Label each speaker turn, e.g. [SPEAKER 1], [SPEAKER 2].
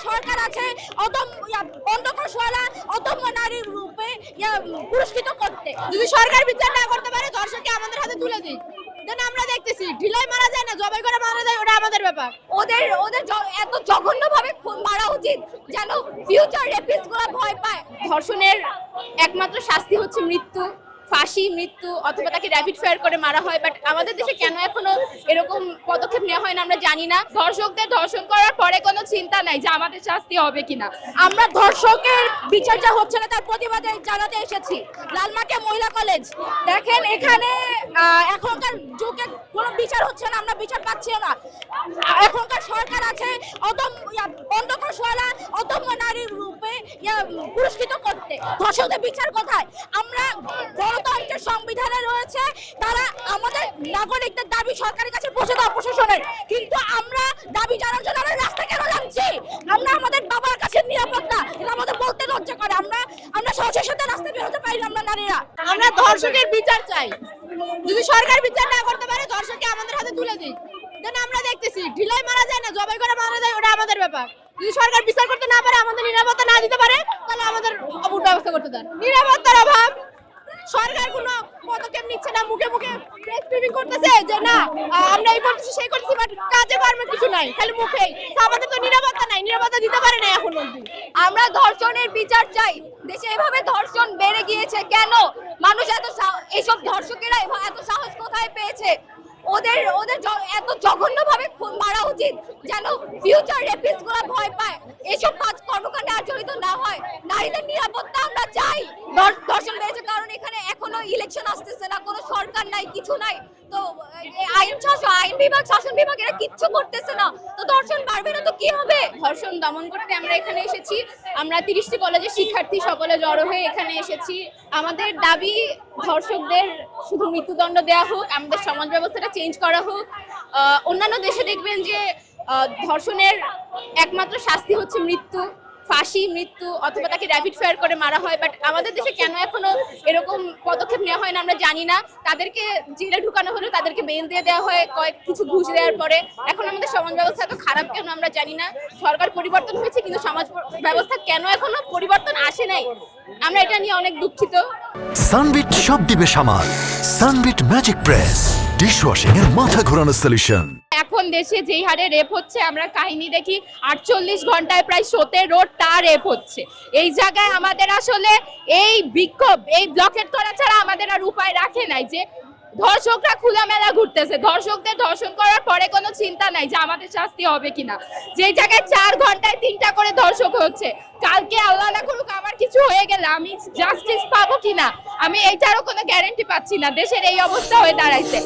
[SPEAKER 1] সরকার আছে অন্ধকোষওয়ালা অদম্য নারীর রূপে পুরস্কৃত করতে।
[SPEAKER 2] যদি সরকার বিচার না করতে পারে ধর্ষককে আমাদের হাতে তুলে দিই, দেন আমরা দেখতেছি ঢিলাই মারা যায় না, জবাই করে মারা যায়, ওটা আমাদের ব্যাপার।
[SPEAKER 1] ওদের এত জঘন্যভাবে খুন মারা উচিত যেন ফিউচার রেপিস্ট গুলো ভয় পায়।
[SPEAKER 2] ধর্ষণের একমাত্র শাস্তি হচ্ছে মৃত্যু, ফাঁসি, মৃত্যু, অথবা তাকে র্যাপিড ফায়ার করে মারা হয়। বাট আমাদের দেশে কেন এখনো এরকম পদক্ষেপ নেওয়া হয় না আমরা জানি না। ধর্ষকদের ধর্ষণ করার পরে কোনো চিন্তা নাই যে আমাদের শাস্তি হবে কিনা।
[SPEAKER 1] আমরা ধর্ষকের বিচার যা হচ্ছে না তার প্রতিবাদে জানাতে এসেছি লালমাটিয়া মহিলা কলেজ। দেখেন এখানে এখনকার যুগে কোনো বিচার হচ্ছে না, আমরা বিচার পাচ্ছি না। এখনকার সরকার আছে অন্ধকোষওয়ালা অদম্য নারীর রূপে পুরস্কৃত করতে। ধর্ষকদের বিচার কোথায়? আমরা গণতন্ত্রের সংবিধানে রয়েছে তারা আমাদের নাগরিকদের দাবি সরকারের কাছে পৌঁছে দেওয়া প্রশাসনের, কিন্তু আমরা দাবি জানার জন্য রাস্তা কেন নামছি? আমরা আমাদের বাবার কাছে নিরাপত্তা এটা আমাদের বলতে লজ্জা করে। আমরা সহজের সাথে রাস্তায় বেরোতে পারি না। আমরা নারীরা
[SPEAKER 2] আমরা ধর্ষকের বিচার চাই। যদি সরকার বিচার না করতে পারে ধর্ষককে আমাদের হাতে তুলে দিই, দেন আমরা দেখতেছি ঢিলাই মারা যায় না, জবাই করে মারা যায়, ওটা আমাদের ব্যাপার। যদি সরকার বিচার করতে না পারে, আমাদের নিরাপত্তা না দিতে পারে, তাহলে আমাদের অবুট ব্যবস্থা করতে দেন। নিরাপত্তার অভাব, সরকার কোনো পদক্ষেপ নিচ্ছে না, মুখে মুখে প্রেস ব্রিফিং করতেছে যে না আমরা এই করতেছি সেই করতেছি, বাট কাজে কর্মে কিছু নাই, খালি মুখেই। আমাদের তো নিরাপত্তা নাই, নিরাপত্তা দিতে পারে না এখন অবধি।
[SPEAKER 1] আমরা ধর্ষণের বিচার চাই। দেশে এভাবে ধর্ষণ বেড়ে গিয়েছে কেন? মানুষ এইসব ধর্ষকেরা এত সাহস কোথায় পেয়েছে? ওদের এত জঘন্যভাবে খুন মারা উচিত যেন ফিউচার রেপিস্ট গুলো ভয় পায়, এসব কাজ কর্মকাণ্ডে আর জড়িত না হয়। নারীদের নিরাপত্তা আমরা চাই। ধর্ষণ বেড়েছে কারণ এখানে এখনো ইলেকশন আসতেছে না, কোনো সরকার নাই, কিছু নাই। তো আইন বিভাগ, শাসন বিভাগ এরা কিচ্ছু করতেছে না, তো ধর্ষণ বাড়বে না তো কি হবে?
[SPEAKER 2] ধর্ষণ দমন করতে আমরা এখানে এসেছি। আমরা 30টি কলেজের শিক্ষার্থী সকলে জড়ো হয়ে এখানে এসেছি। আমাদের দাবি ধর্ষকদের শুধু মৃত্যুদণ্ড দেওয়া হোক, আমাদের সমাজ ব্যবস্থাটা চেঞ্জ করা হোক। অন্যান্য দেশে দেখবেন যে ধর্ষণের একমাত্র শাস্তি হচ্ছে মৃত্যু, ফাঁসি, মৃত্যু, অথবা তাকে র্যাপিড ফায়ার করে মারা হয়। বাট আমাদের দেশে কেন এখনো এরকম পদক্ষেপ নেওয়া হয় না আমরা জানি না। তাদেরকে জেলে ঢুকানো হলো, তাদেরকে বেল দিয়ে দেওয়া হয় কিছু ঘুষ দেওয়ার পরে। এখন আমাদের সমাজ ব্যবস্থা এত খারাপ কেন আমরা জানি না। সরকার পরিবর্তন হয়েছে কিন্তু সমাজ ব্যবস্থা কেন এখনো পরিবর্তন আসে নাই, আমরা এটা নিয়ে অনেক দুঃখিত।
[SPEAKER 3] সানবিট সব দিবে সামাল। সানবিট ম্যাজিক প্রেস ডিশওয়াশিং এর মাথা ঘোরানো সলিউশন।
[SPEAKER 2] এখন দেশে যেই হারে রেপ হচ্ছে, আমরা কাহিনী দেখি 48 ঘন্টায় প্রায় 17টা রেপ হচ্ছে। এই জায়গায় আমাদের আসলে এই বিক্ষোভ, এই ব্লকেট করা ছাড়া আমাদের আর উপায় রাখে নাই যে ধর্ষকরা খোলামেলা ঘুরতেছে। ধর্ষকদের ধর্ষণ করার পরে কোনো চিন্তা নাই যে আমাদের শাস্তি হবে কিনা। যেই জায়গায় 4 ঘন্টায় 3টা করে ধর্ষক হচ্ছে, কালকে আল্লাহ না করুক আমার কিছু হয়ে গেলে আমি জাস্টিস পাবো কিনা, আমি এইটারও কোনো গ্যারান্টি পাচ্ছি না। দেশের এই অবস্থা হয়ে দাঁড়াইছে।